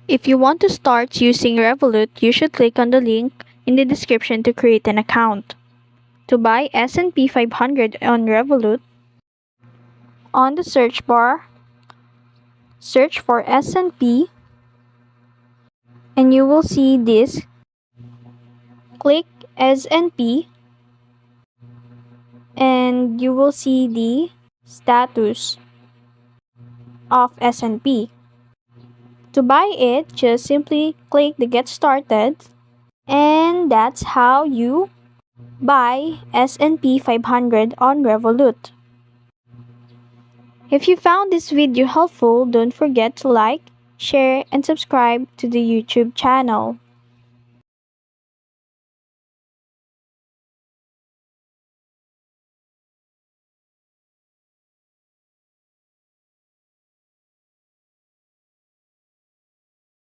If you want to start using Revolut, you should click on the link in the description to create an account. To buy S&P 500 on Revolut, on the search bar, search for S&P and you will see this. Click S&P and you will see the status of S&P. To buy it, just simply click the Get Started, and that's how you buy S&P 500 on Revolut. If you found this video helpful, don't forget to like, share, and subscribe to the YouTube channel.